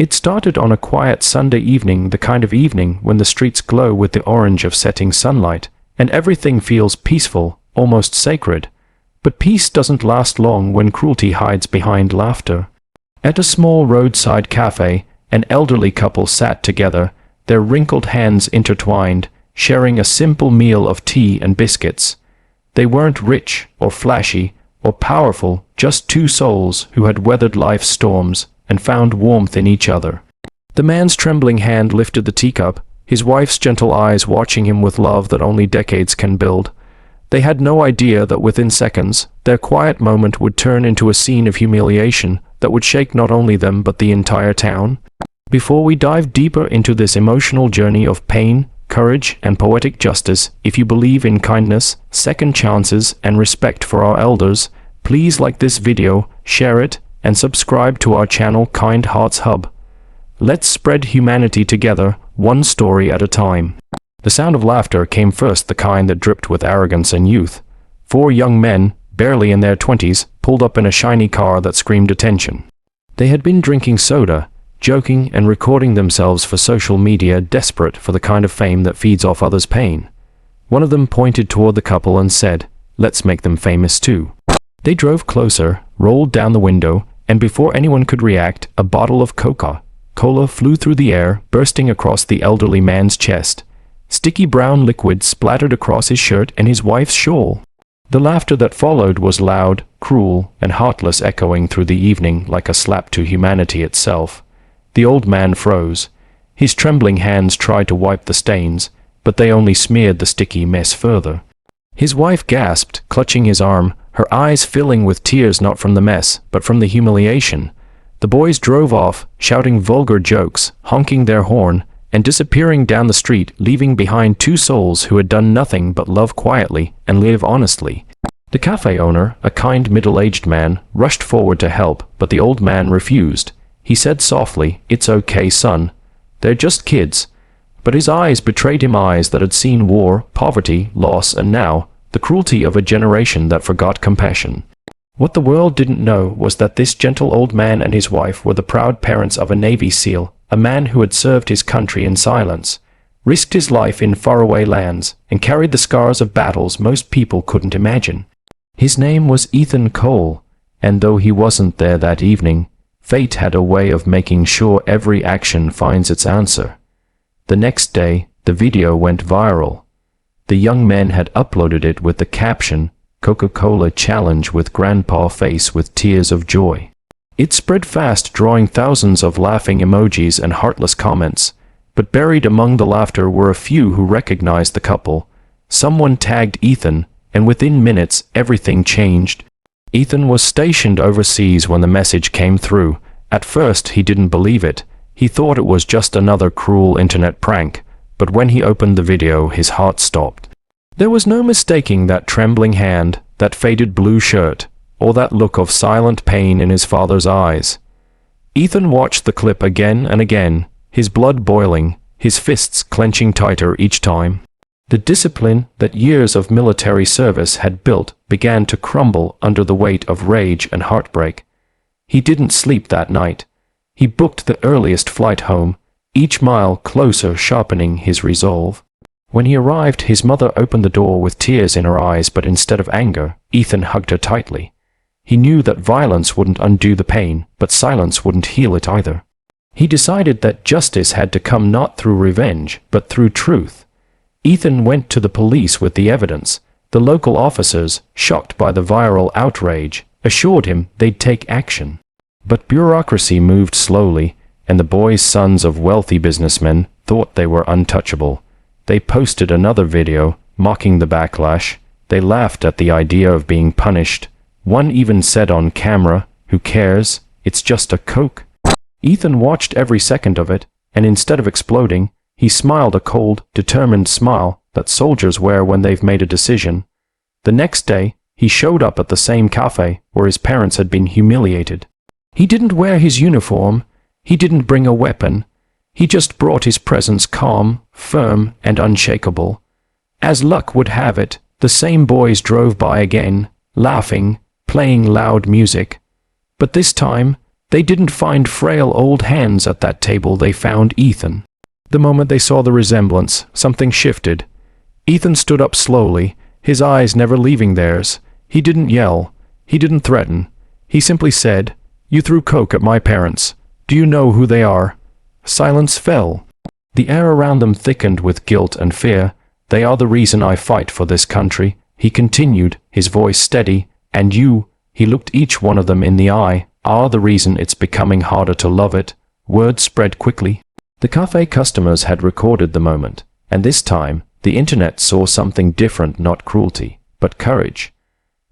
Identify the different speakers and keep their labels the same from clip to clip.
Speaker 1: It started on a quiet Sunday evening, the kind of evening when the streets glow with the orange of setting sunlight, and everything feels peaceful, almost sacred. But peace doesn't last long when cruelty hides behind laughter. At a small roadside cafe, an elderly couple sat together, their wrinkled hands intertwined, sharing a simple meal of tea and biscuits. They weren't rich or flashy or powerful, just two souls who had weathered life's storms and found warmth in each other. The man's trembling hand lifted the teacup, his wife's gentle eyes watching him with love that only decades can build. They had no idea that within seconds, their quiet moment would turn into a scene of humiliation that would shake not only them but the entire town. Before we dive deeper into this emotional journey of pain, courage, and poetic justice, if you believe in kindness, second chances, and respect for our elders, please like this video, share it, and subscribe to our channel KindHeartsHub. Let's spread humanity together, one story at a time. The sound of laughter came first, the kind that dripped with arrogance and youth. Four young men, barely in their 20s, pulled up in a shiny car that screamed attention. They had been drinking soda, joking and recording themselves for social media, desperate for the kind of fame that feeds off others' pain. One of them pointed toward the couple and said, "Let's make them famous too." They drove closer, rolled down the window, and before anyone could react, a bottle of Coca-Cola flew through the air, bursting across the elderly man's chest. Sticky brown liquid splattered across his shirt and his wife's shawl. The laughter that followed was loud, cruel, and heartless, echoing through the evening like a slap to humanity itself. The old man froze. His trembling hands tried to wipe the stains, but they only smeared the sticky mess further. His wife gasped, clutching his arm, her eyes filling with tears, not from the mess, but from the humiliation. The boys drove off, shouting vulgar jokes, honking their horn, and disappearing down the street, leaving behind two souls who had done nothing but love quietly and live honestly. The cafe owner, a kind middle-aged man, rushed forward to help, but the old man refused. He said softly, "It's okay, son. They're just kids." But his eyes betrayed him, eyes that had seen war, poverty, loss, and now, the cruelty of a generation that forgot compassion. What the world didn't know was that this gentle old man and his wife were the proud parents of a Navy SEAL, a man who had served his country in silence, risked his life in faraway lands, and carried the scars of battles most people couldn't imagine. His name was Ethan Cole, and though he wasn't there that evening, fate had a way of making sure every action finds its answer. The next day, the video went viral. The young men had uploaded it with the caption, "Coca-Cola challenge with grandpa face with tears of joy." It spread fast, drawing thousands of laughing emojis and heartless comments, but buried among the laughter were a few who recognized the couple. Someone tagged Ethan, and within minutes everything changed. Ethan was stationed overseas when the message came through. At first he didn't believe it. He thought it was just another cruel internet prank, but when he opened the video his heart stopped. There was no mistaking that trembling hand, that faded blue shirt, or that look of silent pain in his father's eyes. Ethan watched the clip again and again, his blood boiling, his fists clenching tighter each time. The discipline that years of military service had built began to crumble under the weight of rage and heartbreak. He didn't sleep that night. He booked the earliest flight home, each mile closer sharpening his resolve. When he arrived, his mother opened the door with tears in her eyes, but instead of anger, Ethan hugged her tightly. He knew that violence wouldn't undo the pain, but silence wouldn't heal it either. He decided that justice had to come not through revenge, but through truth. Ethan went to the police with the evidence. The local officers, shocked by the viral outrage, assured him they'd take action. But bureaucracy moved slowly, and the boys' sons of wealthy businessmen thought they were untouchable. They posted another video, mocking the backlash. They laughed at the idea of being punished. One even said on camera, "Who cares? It's just a Coke." Ethan watched every second of it, and instead of exploding, he smiled, a cold, determined smile that soldiers wear when they've made a decision. The next day, he showed up at the same cafe where his parents had been humiliated. He didn't wear his uniform. He didn't bring a weapon. He just brought his presence, calm, firm, and unshakable. As luck would have it, the same boys drove by again, laughing, playing loud music. But this time, They didn't find frail old hands at that table, they found Ethan. The moment they saw the resemblance, something shifted. Ethan stood up slowly, his eyes never leaving theirs. He didn't yell. He didn't threaten. He simply said, "You threw coke at my parents. Do you know who they are?" Silence fell. The air around them thickened with guilt and fear. "They are the reason I fight for this country," he continued, his voice steady. "And you," he looked each one of them in the eye, "are the reason it's becoming harder to love it." Word spread quickly. The cafe customers had recorded the moment, and this time, the internet saw something different, not cruelty, but courage.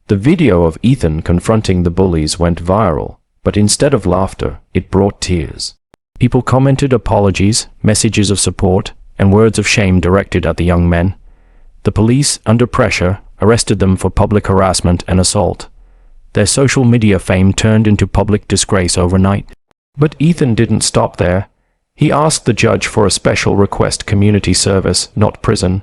Speaker 1: The video of Ethan confronting the bullies went viral, but instead of laughter, it brought tears. People commented apologies, messages of support, and words of shame directed at the young men. The police, under pressure, arrested them for public harassment and assault. Their social media fame turned into public disgrace overnight. But Ethan didn't stop there. He asked the judge for a special request: community service, not prison.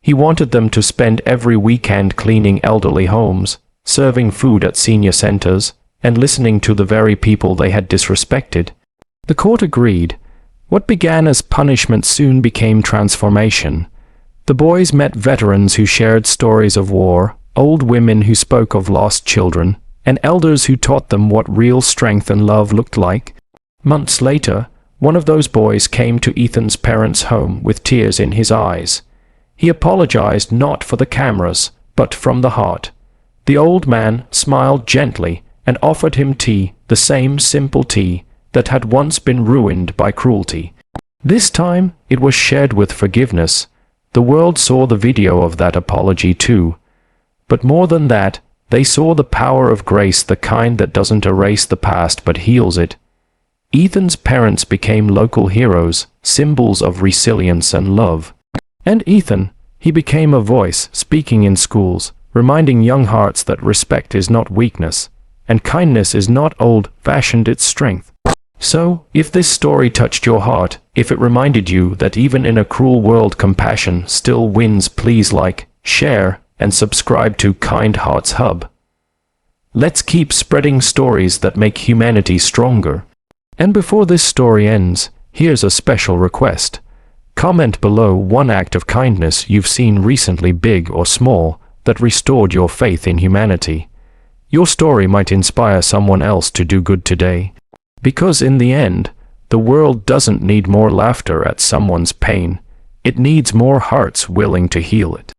Speaker 1: He wanted them to spend every weekend cleaning elderly homes, serving food at senior centers, and listening to the very people they had disrespected. The court agreed. What began as punishment soon became transformation. The boys met veterans who shared stories of war, old women who spoke of lost children, and elders who taught them what real strength and love looked like. Months later, one of those boys came to Ethan's parents' home with tears in his eyes. He apologized not for the cameras, but from the heart. The old man smiled gently and offered him tea, the same simple tea that had once been ruined by cruelty. This time, it was shared with forgiveness. The world saw the video of that apology too. But more than that, they saw the power of grace, the kind that doesn't erase the past but heals it. Ethan's parents became local heroes, symbols of resilience and love. And Ethan, he became a voice, speaking in schools, reminding young hearts that respect is not weakness, and kindness is not old-fashioned, it's strength. So, if this story touched your heart, if it reminded you that even in a cruel world compassion still wins, please like, share, and subscribe to KindHeartsHub. Let's keep spreading stories that make humanity stronger. And before this story ends, here's a special request. Comment below one act of kindness you've seen recently, big or small, that restored your faith in humanity. Your story might inspire someone else to do good today. Because in the end, the world doesn't need more laughter at someone's pain. It needs more hearts willing to heal it.